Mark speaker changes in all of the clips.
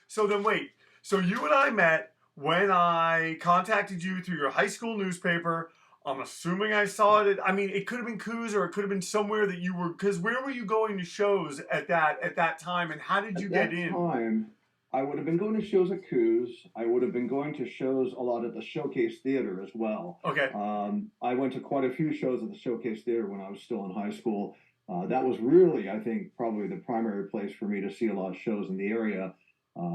Speaker 1: So then wait. So you and I met when I contacted you through your high school newspaper. I'm assuming I saw it. I mean, it could have been Coos or it could have been somewhere that you were. Because where were you going to shows at that time, and how did you
Speaker 2: At
Speaker 1: get
Speaker 2: that
Speaker 1: in?
Speaker 2: time, I would have been going to shows at Coos. I would have been going to shows a lot at the Showcase Theater as well.
Speaker 1: Okay.
Speaker 2: I went to quite a few shows at the Showcase Theater when I was still in high school. That was really, I think, probably the primary place for me to see a lot of shows in the area.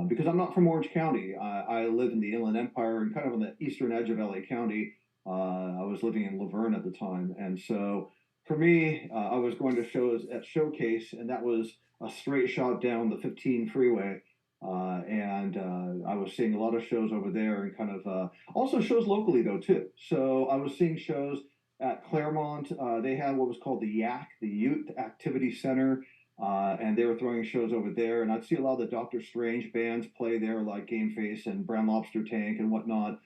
Speaker 2: Because I'm not from Orange County. I live in the Inland Empire and kind of on the eastern edge of LA County. I was living in Laverne at the time. And so for me, I was going to shows at Showcase, and that was a straight shot down the 15 freeway. And I was seeing a lot of shows over there and kind of also shows locally, though, too. So I was seeing shows at Claremont. They had what was called the YAC, the Youth Activity Center. And they were throwing shows over there, and I'd see a lot of the Doctor Strange bands play there, like Game Face and Brown Lobster Tank and whatnot.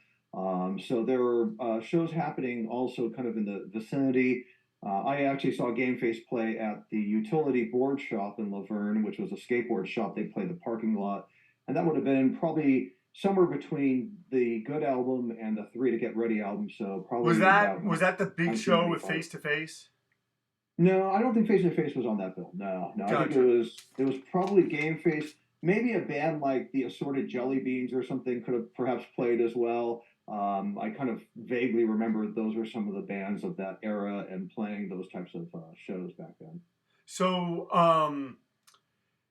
Speaker 2: So there were shows happening also kind of in the vicinity. I actually saw Game Face play at the Utility Board Shop in Laverne, which was a skateboard shop. They played the parking lot, and that would have been probably somewhere between the Good album and the Three to Get Ready album. So
Speaker 1: Was
Speaker 2: probably
Speaker 1: that
Speaker 2: about
Speaker 1: was that the big show with
Speaker 2: 1995.
Speaker 1: Face to Face?
Speaker 2: No, I don't think Face to Face was on that bill. No, no, I think
Speaker 1: Gotcha.
Speaker 2: it was probably Game Face. Maybe a band like the Assorted Jelly Beans or something could have perhaps played as well. I kind of vaguely remember those were some of the bands of that era and playing those types of shows back then.
Speaker 1: So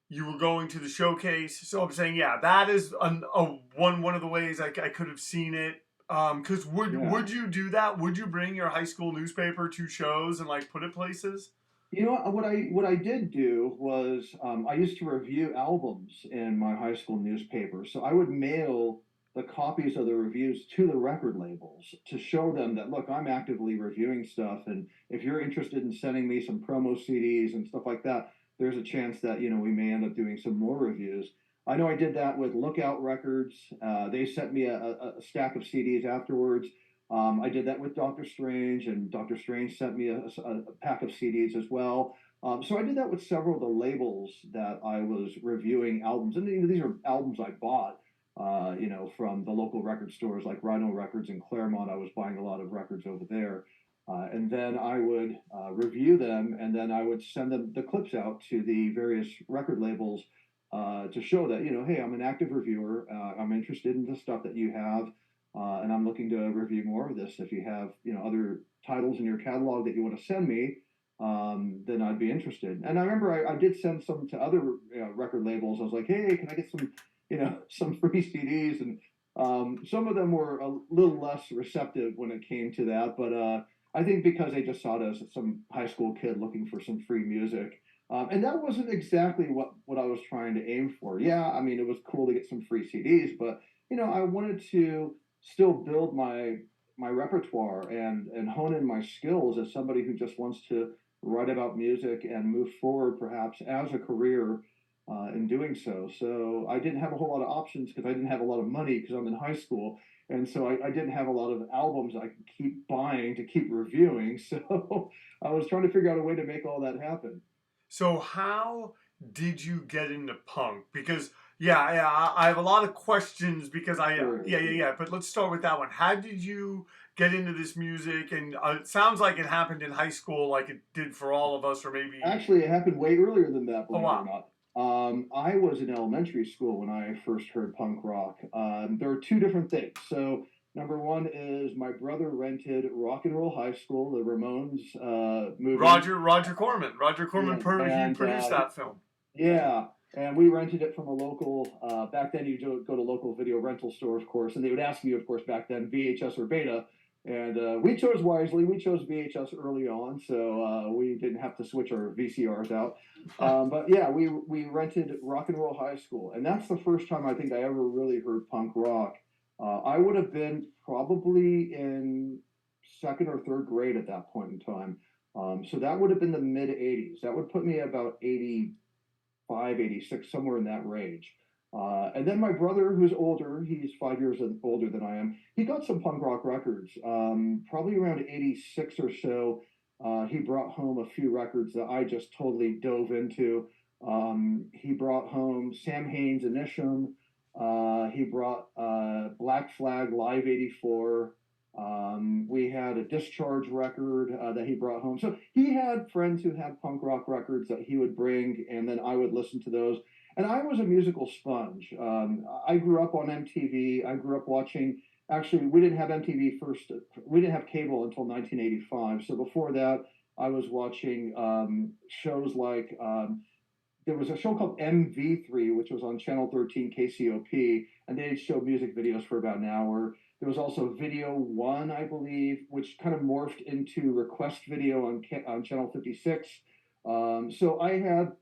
Speaker 1: you were going to the showcase. So I'm saying, yeah, that is one of the ways I could have seen it. Because
Speaker 2: Yeah.
Speaker 1: would you do that? Would you bring your high school newspaper to shows and like put it places?
Speaker 2: You know what I did do was I used to review albums in my high school newspaper. So I would mail the copies of the reviews to the record labels to show them that look, I'm actively reviewing stuff, and if you're interested in sending me some promo CDs and stuff like that, there's a chance that we may end up doing some more reviews. I know I did that with Lookout Records. They sent me a stack of CDs afterwards. I did that with Doctor Strange, and Doctor Strange sent me a pack of CDs as well. So I did that with several of the labels that I was reviewing albums, and these are albums I bought, from the local record stores like Rhino Records in Claremont. I was buying a lot of records over there, and then I would review them, and then I would send them the clips out to the various record labels to show that hey, I'm an active reviewer. I'm interested in the stuff that you have, and I'm looking to review more of this. If you have other titles in your catalog that you want to send me, then I'd be interested. And I remember I did send some to other record labels. I was like, hey, can I get some some free CDs? And some of them were a little less receptive when it came to that, but I think because they just saw it as some high school kid looking for some free music. And that wasn't exactly what I was trying to aim for. Yeah, I mean, it was cool to get some free CDs, but I wanted to still build my repertoire and hone in my skills as somebody who just wants to write about music and move forward perhaps as a career in doing so. So I didn't have a whole lot of options because I didn't have a lot of money because I'm in high school. And so I didn't have a lot of albums I could keep buying to keep reviewing. So I was trying to figure out a way to make all that happen.
Speaker 1: So how did you get into punk? Because yeah, I have a lot of questions because
Speaker 2: Sure.
Speaker 1: yeah. But let's start with that one. How did you get into this music? And it sounds like it happened in high school, like it did for all of us, or maybe.
Speaker 2: Actually, it happened way earlier than that,
Speaker 1: Oh
Speaker 2: believe it or
Speaker 1: wow.
Speaker 2: not. I was in elementary school when I first heard punk rock. There are two different things. So, number one is my brother rented Rock and Roll High School, the Ramones movie.
Speaker 1: Roger Corman. Roger Corman.
Speaker 2: Yeah,
Speaker 1: He
Speaker 2: and
Speaker 1: produced that film.
Speaker 2: yeah, and we rented it from a local. Back then, you go to local video rental store, of course, and they would ask you, of course, back then, VHS or Beta. And we chose wisely. We chose VHS early on, so we didn't have to switch our VCRs out. But yeah, we rented Rock and Roll High School, and that's the first time I think I ever really heard punk rock. I would have been probably in second or third grade at that point in time. So that would have been the mid 80s. That would put me about 85, 86, somewhere in that range. And then my brother, who's older, he's 5 years older than I am, he got some punk rock records. Probably around 86 or so, he brought home a few records that I just totally dove into. He brought home Sam Hain's Initium. He brought Black Flag Live '84. We had a Discharge record that he brought home. So he had friends who had punk rock records that he would bring, and then I would listen to those. And I was a musical sponge. I grew up on MTV. I grew up watching. Actually, we didn't have MTV first. We didn't have cable until 1985. So before that, I was watching shows like there was a show called MV3, which was on Channel 13 KCOP, and they showed music videos for about an hour. There was also Video One, I believe, which kind of morphed into Request Video on Channel 56. So I had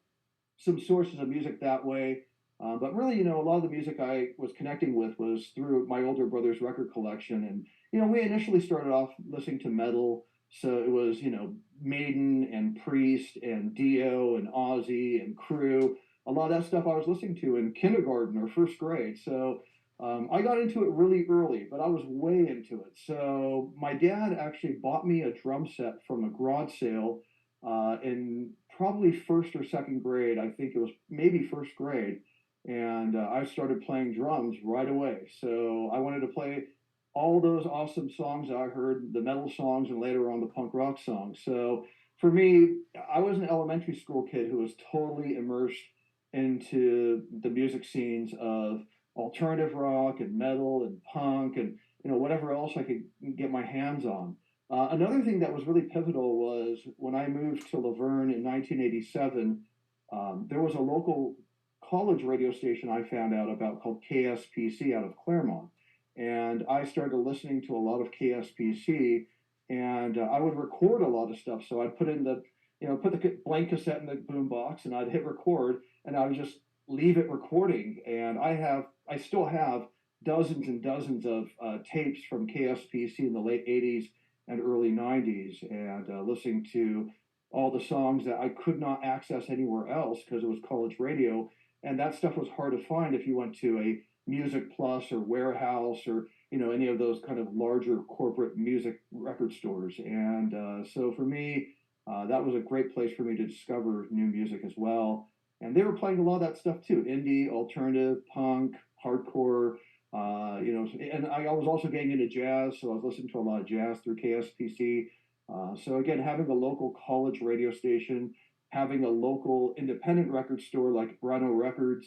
Speaker 2: some sources of music that way. But really, a lot of the music I was connecting with was through my older brother's record collection. And, we initially started off listening to metal. So it was, Maiden and Priest and Dio and Ozzy and Crew. A lot of that stuff I was listening to in kindergarten or first grade. So I got into it really early, but I was way into it. So my dad actually bought me a drum set from a garage sale in probably first or second grade. I think it was maybe first grade. And I started playing drums right away. So I wanted to play all those awesome songs I heard, the metal songs, and later on the punk rock songs. So for me, I was an elementary school kid who was totally immersed into the music scenes of alternative rock and metal and punk and whatever else I could get my hands on. Another thing that was really pivotal was when I moved to Laverne in 1987. There was a local college radio station I found out about called KSPC out of Claremont, and I started listening to a lot of KSPC, and I would record a lot of stuff. So I'd put in the put the blank cassette in the boom box, and I'd hit record, and I would just leave it recording. And I still have dozens and dozens of tapes from KSPC in the late '80s and early '90s, and listening to all the songs that I could not access anywhere else because it was college radio, and that stuff was hard to find if you went to a Music Plus or Warehouse or any of those kind of larger corporate music record stores. And so for me, that was a great place for me to discover new music as well. And they were playing a lot of that stuff too: indie, alternative, punk, hardcore. And I was also getting into jazz, so I was listening to a lot of jazz through KSPC. So again, having a local college radio station, having a local independent record store like Rhino Records,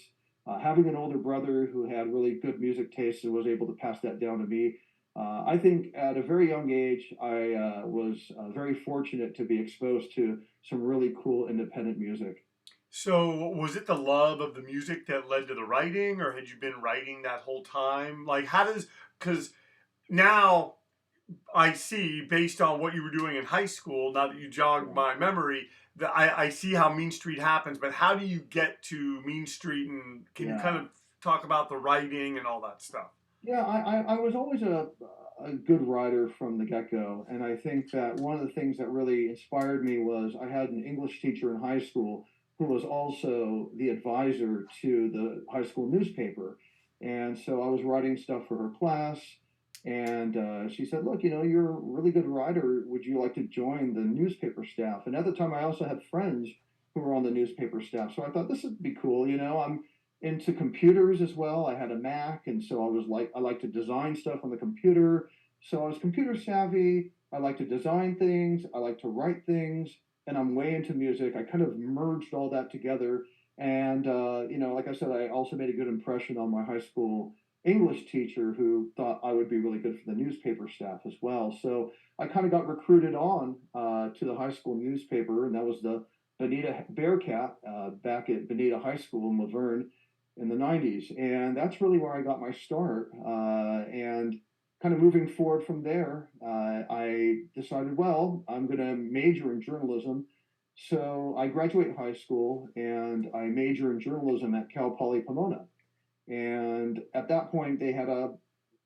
Speaker 2: having an older brother who had really good music taste and was able to pass that down to me. I think at a very young age, I was very fortunate to be exposed to some really cool independent music.
Speaker 1: So was it the love of the music that led to the writing, or had you been writing that whole time? Like, because now I see, based on what you were doing in high school, now that you jogged
Speaker 2: Yeah.
Speaker 1: my memory, that I see how Mean Street happens, but how do you get to Mean Street, and can you kind
Speaker 2: Yeah.
Speaker 1: of talk about the writing and all that stuff?
Speaker 2: Yeah, I was always a good writer from the get-go. And I think that one of the things that really inspired me was I had an English teacher in high school who was also the advisor to the high school newspaper. And so I was writing stuff for her class. And she said, look, you're a really good writer. Would you like to join the newspaper staff? And at the time, I also had friends who were on the newspaper staff. So I thought this would be cool. I'm into computers as well. I had a Mac, and so I like to design stuff on the computer. So I was computer savvy. I like to design things. I like to write things, and I'm way into music. I kind of merged all that together. And like I said, I also made a good impression on my high school English teacher who thought I would be really good for the newspaper staff as well. So I kind of got recruited on to the high school newspaper, and that was the Bonita Bearcat back at Bonita High School in Laverne in the '90s, and that's really where I got my start. And kind of moving forward from there, I decided, well, I'm going to major in journalism. So I graduate high school and I major in journalism at Cal Poly Pomona. And at that point, they had a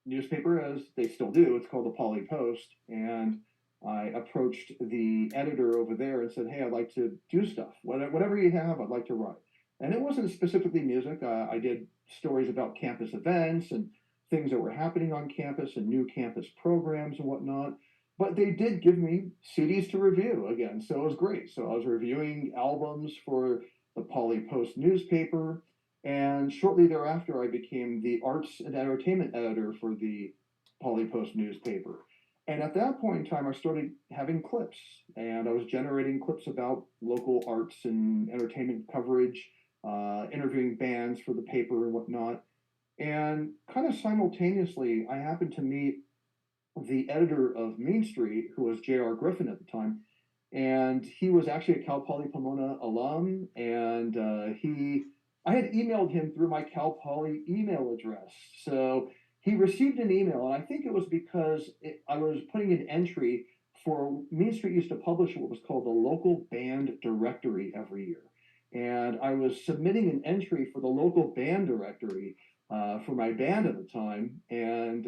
Speaker 2: newspaper, as they still do. It's called the Poly Post, and I approached the editor over there and said, "Hey, I'd like to do stuff. Whatever you have, I'd like to write." And it wasn't specifically music. I did stories about campus events and things that were happening on campus and new campus programs and whatnot. But they did give me CDs to review again, so it was great. So I was reviewing albums for the Poly Post newspaper, and And shortly thereafter, I became the arts and entertainment editor for the Poly Post newspaper. And at that point in time, I started having clips, and I was generating clips about local arts and entertainment coverage, interviewing bands for the paper and whatnot. And kind of simultaneously, I happened to meet the editor of Main Street, who was J.R. Griffin at the time, and he was actually a Cal Poly Pomona alum, and I had emailed him through my Cal Poly email address. So he received an email, and I think it was because I was putting an entry for Main Street used to publish what was called the local band directory every year. And I was submitting an entry for the local band directory for my band at the time, and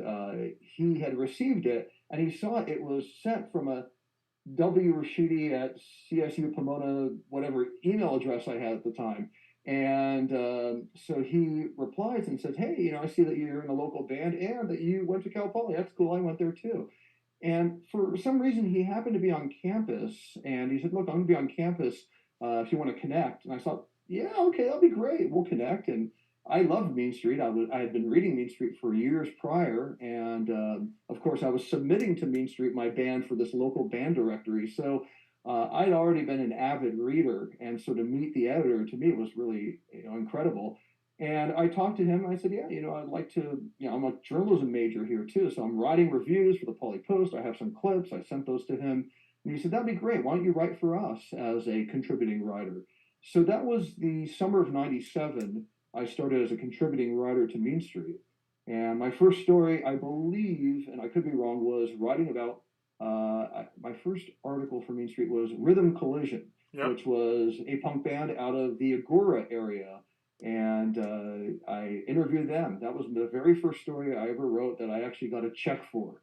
Speaker 2: he had received it, and he saw it was sent from a W. Rashidi at CICU Pomona, whatever email address I had at the time. And so he replies and says, "Hey, I see that you're in a local band and that you went to Cal Poly. That's cool. I went there too." And for some reason, he happened to be on campus, and he said, "Look, I'm going to be on campus if you want to connect." And I thought, "Yeah, okay, that'll be great. We'll connect." And I loved Main Street. I had been reading Main Street for years prior, and of course, I was submitting to Main Street my band for this local band directory. So I'd already been an avid reader, and so to meet the editor to me was really incredible. And I talked to him. And I said, "Yeah, I'd like to. I'm a journalism major here too, so I'm writing reviews for the Poly Post. I have some clips. I sent those to him, and he said, "That'd be great. Why don't you write for us as a contributing writer?" So that was the summer of '97. I started as a contributing writer to Mean Street. And my first story, I believe, and I could be wrong, was writing about my first article for Mean Street was Rhythm Collision,
Speaker 1: Yep.
Speaker 2: which was a punk band out of the Agora area. And I interviewed them. That was the very first story I ever wrote that I actually got a check for.